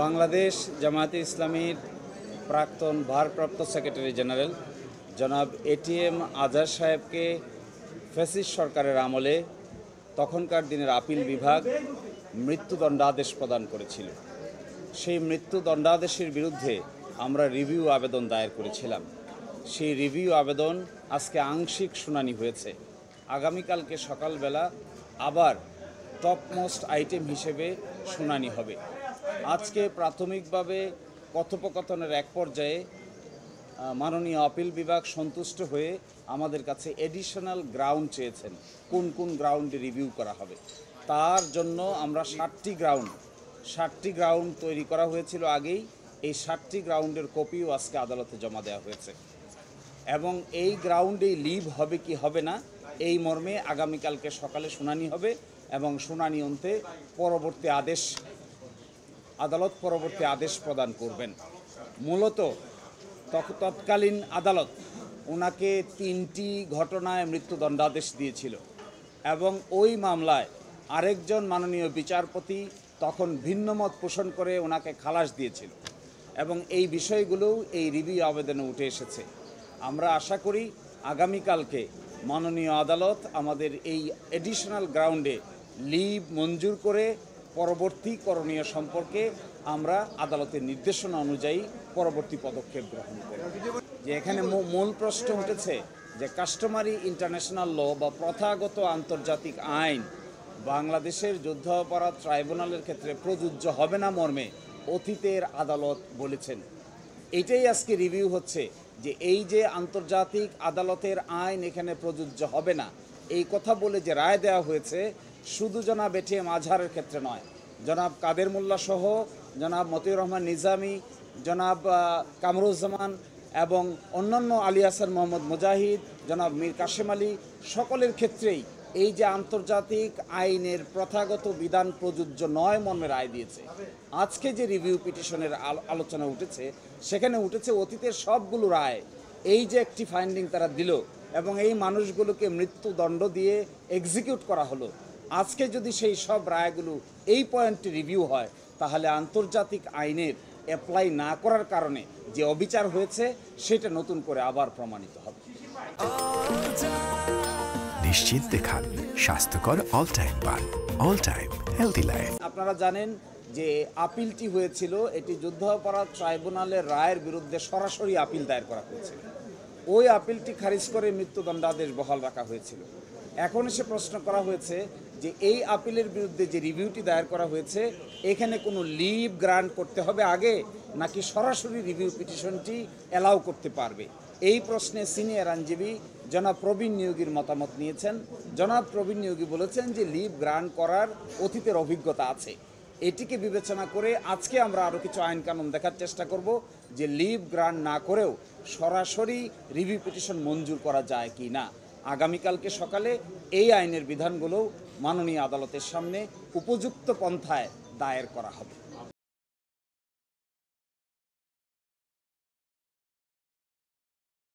বাংলাদেশ জামায়াতে ইসলামীর প্রাক্তন ভারপ্রাপ্ত সেক্রেটারি জেনারেল জনাব এটিএম আজহার সাহেবকে ফ্যাসিস্ট সরকারের আমলে তখনকার দিনের আপিল বিভাগ মৃত্যুদণ্ডাদেশ প্রদান করেছিল। সেই মৃত্যুদণ্ডাদেশের বিরুদ্ধে আমরা রিভিউ আবেদন দায়ের করেছিলাম। সেই রিভিউ আবেদন আজকে আংশিক শুনানি হয়েছে। আগামীকালকে সকালবেলা আবার টপমোস্ট আইটেম হিসেবে শুনানি হবে। আজকে প্রাথমিকভাবে কথোপকথনের এক পর্যায়ে মাননীয় আপিল বিভাগ সন্তুষ্ট হয়ে আমাদের কাছে এডিশনাল গ্রাউন্ড চেয়েছেন, কোন কোন গ্রাউন্ডে রিভিউ করা হবে। তার জন্য আমরা 60টি গ্রাউন্ড তৈরি করা হয়েছিল আগেই। এই 60টি গ্রাউন্ডের কপিও আজকে আদালতে জমা দেওয়া হয়েছে এবং এই গ্রাউন্ডেই লিভ হবে কি হবে না এই মর্মে আগামীকালকে সকালে শুনানি হবে এবং শুনানি অন্তে আদালত পরবর্তী আদেশ প্রদান করবেন। মূলত তৎকালীন আদালত ওনাকে 3টি ঘটনায় মৃত্যুদণ্ডাদেশ দিয়েছিল এবং ওই মামলায় আরেকজন মাননীয় বিচারপতি তখন ভিন্নমত পোষণ করে ওনাকে খালাস দিয়েছিল এবং এই বিষয়গুলোও এই রিভিউ আবেদনে উঠে এসেছে। আমরা আশা করি আগামীকালকে মাননীয় আদালত আমাদের এই এডিশনাল গ্রাউন্ডে লিভ মঞ্জুর করে পরবর্তী করণীয় সম্পর্কে আমরা আদালতের নির্দেশনা অনুযায়ী পরবর্তী পদক্ষেপ গ্রহণ করব। যে এখানে মূল প্রশ্ন উঠেছে যে কাস্টমারি ইন্টারন্যাশনাল ল বা প্রথাগত আন্তর্জাতিক আইন বাংলাদেশের যুদ্ধাপরাধ ট্রাইব্যুনালের ক্ষেত্রে প্রযোজ্য হবে না মর্মে অতীতের আদালত বলেছেন। এটাই আজকে রিভিউ হচ্ছে যে এই যে আন্তর্জাতিক আদালতের আইন এখানে প্রযোজ্য হবে না এই কথা বলে যে রায় দেওয়া হয়েছে শুধু জনাব এটিএম আজহারের ক্ষেত্রে নয়, জনাব কাদের মোল্লা সহ জনাব মতিউর রহমান নিজামী, জনাব কামরুজ্জামান এবং অন্যান্য আলী হাসান মোহাম্মদ মুজাহিদ, জনাব মীর কাশেম আলী সকলের ক্ষেত্রেই এই যে আন্তর্জাতিক আইনের প্রথাগত বিধান প্রযোজ্য নয় মর্মে রায় দিয়েছে। আজকে যে রিভিউ পিটিশনের আলোচনা উঠেছে সেখানে উঠেছে অতীতের সবগুলো রায় এই যে একটি ফাইন্ডিং তারা দিল এবং এই মানুষগুলোকে মৃত্যুদণ্ড দিয়ে এক্সিকিউট করা হলো। আজকে যদি সেই সব রায়গুলো এই পয়েন্টে রিভিউ হয় তাহলে আন্তর্জাতিক আইনের অ্যাপ্লাই না করার কারণে যে অবিচার হয়েছে সেটা নতুন করে আবার প্রমাণিত হবে। নিশ্চিন্তে খান স্বাস্থ্যকর অল টাইম পান, অল টাইম হেলদি লাইফ। আপনারা জানেন যে আপিলটি হয়েছিল এটি যুদ্ধাপরাধ ট্রাইব্যুনালের রায়ের বিরুদ্ধে সরাসরি আপিল দায়ের করা হয়েছিল। ওই আপিলটি খারিজ করে মৃত্যুদণ্ডাদেশ বহাল রাখা হয়েছিল। এখন এসে প্রশ্ন করা হয়েছে যে এই আপিলের বিরুদ্ধে যে রিভিউটি দায়ের করা হয়েছে এখানে কোনো লিভ গ্রান্ট করতে হবে আগে নাকি সরাসরি রিভিউ পিটিশনটি অ্যালাউ করতে পারবে। এই প্রশ্নে সিনিয়র আইনজীবী জনাব প্রবীণ নিয়োগীর মতামত নিয়েছেন। জনাব প্রবীণ নিয়োগী বলেছেন যে লিভ গ্রান্ট করার অতীতের অভিজ্ঞতা আছে। এটিকে বিবেচনা করে আজকে আমরা আরও কিছু আইন কানুন দেখার চেষ্টা করব যে লিভ গ্রান্ট না করেও সরাসরি রিভিউ পিটিশন মঞ্জুর করা যায় কি না। আগামীকালকে সকালে এই আইনের বিধানগুলো মাননীয় আদালতের সামনে উপযুক্ত পন্থায় দায়ের করা হবে।